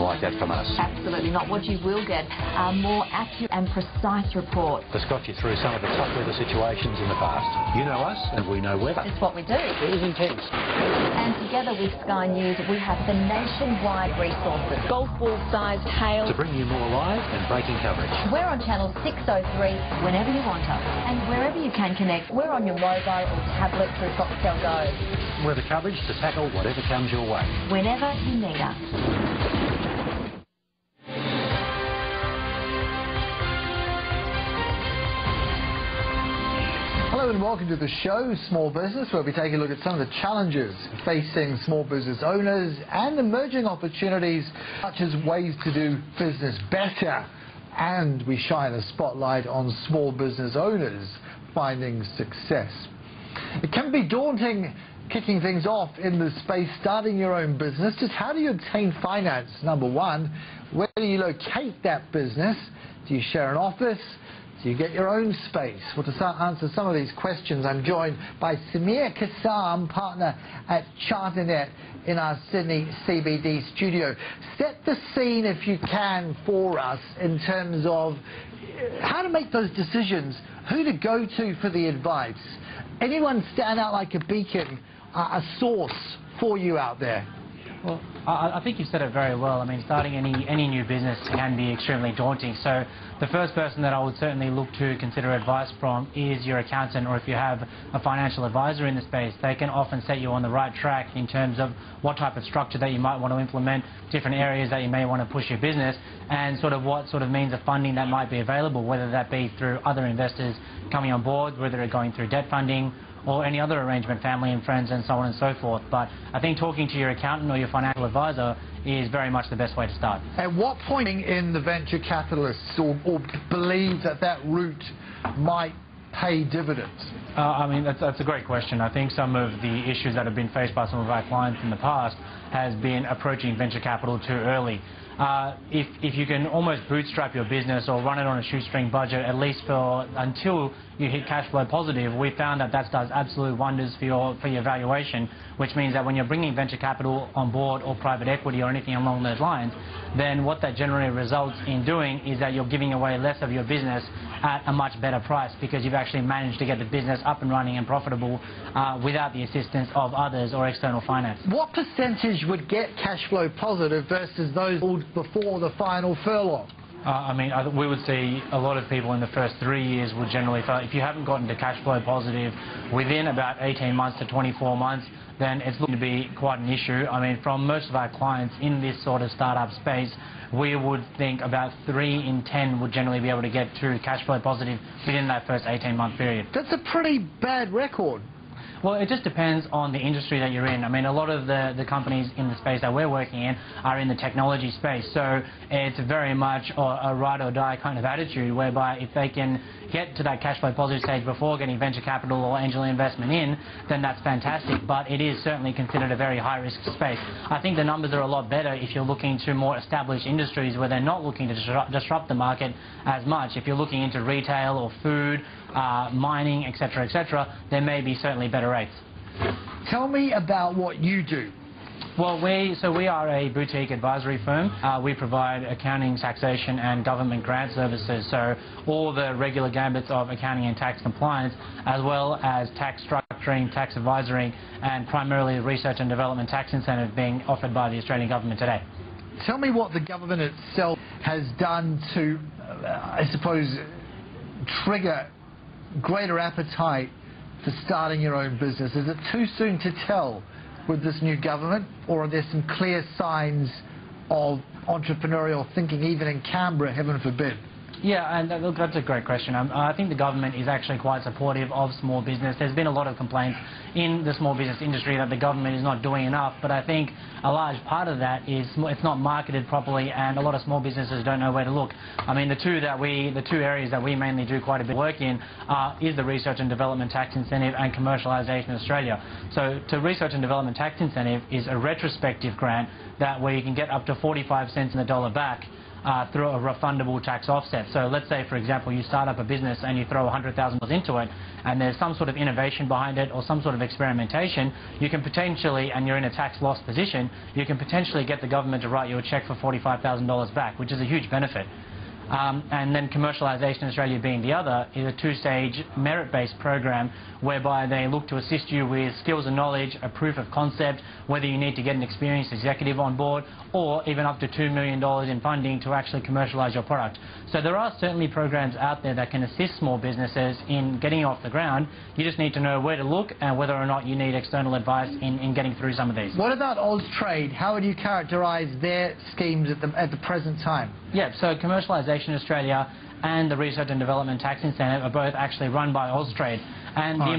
like that from us. Absolutely not. What you will get are more accurate and precise reports. That's got you through some of the tough weather situations in the past. You know us and we know weather. It's what we do. It is intense. And together with Sky News, we have the nationwide resources. Golf ball-sized hail. To bring you more live and breaking coverage. We're on channel 603 whenever you want us. And wherever you can connect, we're on your mobile or tablet through Foxtel Go. We're the coverage to tackle whatever comes your way. Whenever you need us. Hello and welcome to the show, Small Business, where we take a look at some of the challenges facing small business owners and emerging opportunities such as ways to do business better. And we shine a spotlight on small business owners finding success. It can be daunting kicking things off in the space, starting your own business. Just how do you obtain finance? Number one, where do you locate that business? Do you share an office? Do you get your own space? Well, to answer some of these questions, I'm joined by Samir Kassam, partner at CharterNet in our Sydney CBD studio. Set the scene, if you can, for us in terms of how to make those decisions, who to go to for the advice. Anyone stand out like a beacon, a source for you out there? Well, I think you've said it very well. I mean, starting any new business can be extremely daunting. So the first person that I would certainly look to consider advice from is your accountant, or if you have a financial advisor in the space, they can often set you on the right track in terms of what type of structure that you might want to implement, different areas that you may want to push your business, and sort of what sort of means of funding that might be available, whether that be through other investors coming on board, whether they're going through debt funding, or any other arrangement, family and friends and so on and so forth. But I think talking to your accountant or your financial advisor is very much the best way to start. At what point in the venture capitalists or believe that route might pay dividends? I mean, that's a great question. I think some of the issues that have been faced by some of our clients in the past has been approaching venture capital too early. If you can almost bootstrap your business or run it on a shoestring budget, at least until you hit cash flow positive, we found that does absolute wonders for your valuation, which means that when you're bringing venture capital on board or private equity or anything along those lines, then what that generally results in doing is that you're giving away less of your business at a much better price, because you've actually managed to get the business up and running and profitable without the assistance of others or external finance. What percentage would get cash flow positive versus those before the final furlong? I mean, we would see a lot of people in the first 3 years would generally fail. If you haven't gotten to cash flow positive within about 18 months to 24 months, then it's looking to be quite an issue. I mean, from most of our clients in this sort of startup space, we would think about 3 in 10 would generally be able to get to cash flow positive within that first 18-month period. That's a pretty bad record. Well, it just depends on the industry that you're in. I mean, a lot of the companies in the space that we're working in are in the technology space, so it's very much a ride or die kind of attitude, whereby if they can get to that cash flow positive stage before getting venture capital or angel investment in, then that's fantastic, but it is certainly considered a very high-risk space. I think the numbers are a lot better if you're looking to more established industries where they're not looking to disrupt the market as much. If you're looking into retail or food, mining, etc., there may be certainly better rates. Tell me about what you do. Well, we are a boutique advisory firm. We provide accounting, taxation and government grant services, so all the regular gambits of accounting and tax compliance, as well as tax structuring, tax advisory, and primarily research and development tax incentive being offered by the Australian government today. Tell me what the government itself has done to, I suppose, trigger greater appetite for starting your own business. Is it too soon to tell with this new government, or are there some clear signs of entrepreneurial thinking, even in Canberra, heaven forbid? Yeah, and look, that's a great question. I think the government is actually quite supportive of small business. There's been a lot of complaints in the small business industry that the government is not doing enough, but I think a large part of that is it's not marketed properly, and a lot of small businesses don't know where to look. I mean, the two areas that we mainly do quite a bit of work in is the research and development tax incentive and commercialisation Australia. So the research and development tax incentive is a retrospective grant that where you can get up to 45 cents in the dollar back through a refundable tax offset. So let's say, for example, you start up a business and you throw $100,000 into it, and there's some sort of innovation behind it or some sort of experimentation, you can potentially, and you're in a tax loss position, you can potentially get the government to write you a check for $45,000 back, which is a huge benefit. And then Commercialisation Australia being the other is a two-stage merit-based program whereby they look to assist you with skills and knowledge, a proof of concept, whether you need to get an experienced executive on board, or even up to $2 million in funding to actually commercialise your product. So there are certainly programs out there that can assist small businesses in getting off the ground. You just need to know where to look and whether or not you need external advice in getting through some of these. What about Austrade? How would you characterise their schemes at the present time? Yeah, so Commercialisation Australia and the Research and Development Tax Incentive are both actually run by Austrade. And the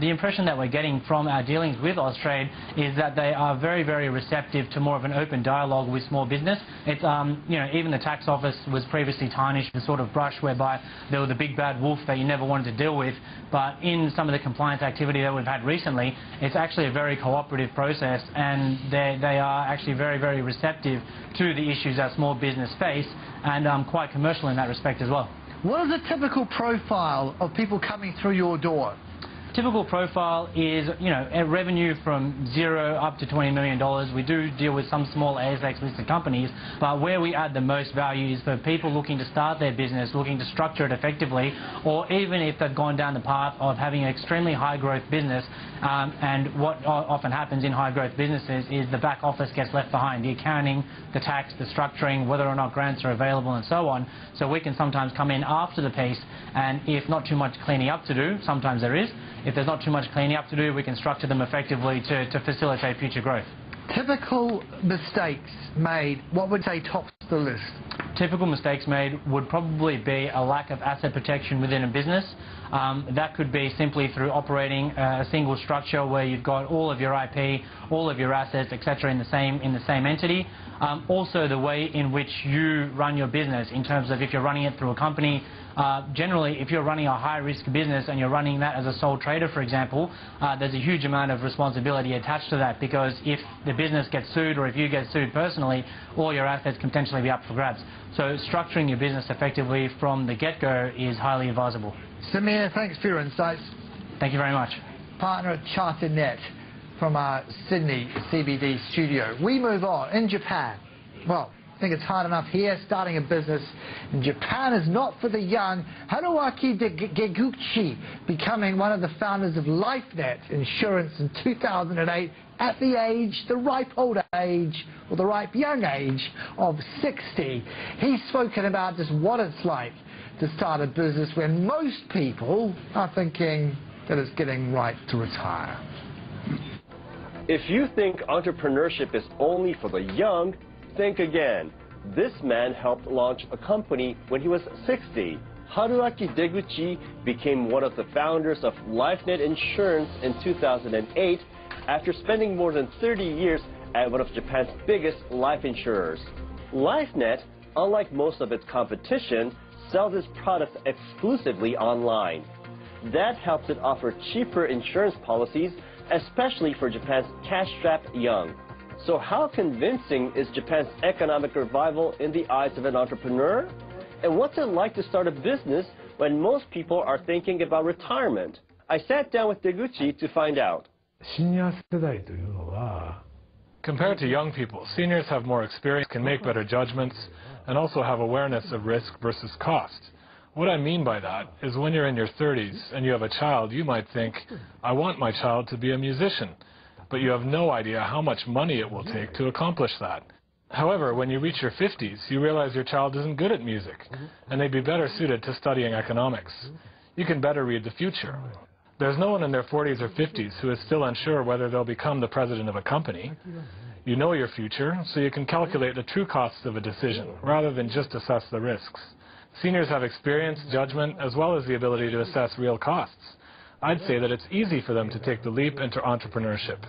impression that we're getting from our dealings with Austrade is that they are very, very receptive to more of an open dialogue with small business. It's, you know, even the tax office was previously tarnished with the sort of brush whereby they were the big bad wolf that you never wanted to deal with. But in some of the compliance activity that we've had recently, it's actually a very cooperative process, and they are actually very, very receptive to the issues that small business face, and quite commercial in that respect as well. What is a typical profile of people coming through your door? Typical profile is, you know, a revenue from 0 up to $20 million. We do deal with some small ASX listed companies, but where we add the most value is for people looking to start their business, looking to structure it effectively, or even if they've gone down the path of having an extremely high growth business. And what often happens in high growth businesses is the back office gets left behind, the accounting, the tax, the structuring, whether or not grants are available and so on. So we can sometimes come in after the piece, and if not too much cleaning up to do, sometimes there is, if there's not too much cleaning up to do, we can structure them effectively to facilitate future growth. Typical mistakes made, what would say tops the list? Typical mistakes made would probably be a lack of asset protection within a business. That could be simply through operating a single structure where you've got all of your IP, all of your assets, etc. in the same entity. Also the way in which you run your business, in terms of if you're running it through a company. Generally, if you're running a high-risk business and you're running that as a sole trader, for example, there's a huge amount of responsibility attached to that, because if the business gets sued or if you get sued personally, all your assets can potentially be up for grabs. So structuring your business effectively from the get-go is highly advisable. Samir, thanks for your insights. Thank you very much. Partner at CharterNet from our Sydney CBD studio. We move on. In Japan, well, I think it's hard enough here. Starting a business in Japan is not for the young. Haruaki Deguchi, becoming one of the founders of LifeNet Insurance in 2008 at the ripe old age, or the ripe young age of 60. He's spoken about just what it's like to start a business when most people are thinking that it's getting right to retire. If you think entrepreneurship is only for the young, think again. This man helped launch a company when he was 60. Haruaki Deguchi became one of the founders of LifeNet Insurance in 2008 after spending more than 30 years at one of Japan's biggest life insurers. LifeNet, unlike most of its competition, sells its products exclusively online. That helps it offer cheaper insurance policies, especially for Japan's cash-strapped young. So how convincing is Japan's economic revival in the eyes of an entrepreneur? And what's it like to start a business when most people are thinking about retirement? I sat down with Deguchi to find out. Compared to young people, seniors have more experience, can make better judgments, and also have awareness of risk versus cost. What I mean by that is when you're in your 30s and you have a child, you might think, I want my child to be a musician, but you have no idea how much money it will take to accomplish that. However, when you reach your 50s, you realize your child isn't good at music, and they'd be better suited to studying economics. You can better read the future. There's no one in their 40s or 50s who is still unsure whether they'll become the president of a company. You know your future, so you can calculate the true costs of a decision, rather than just assess the risks. Seniors have experience, judgment, as well as the ability to assess real costs. I'd say that it's easy for them to take the leap into entrepreneurship.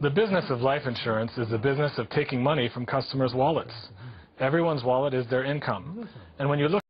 The business of life insurance is the business of taking money from customers' wallets. Everyone's wallet is their income. And when you look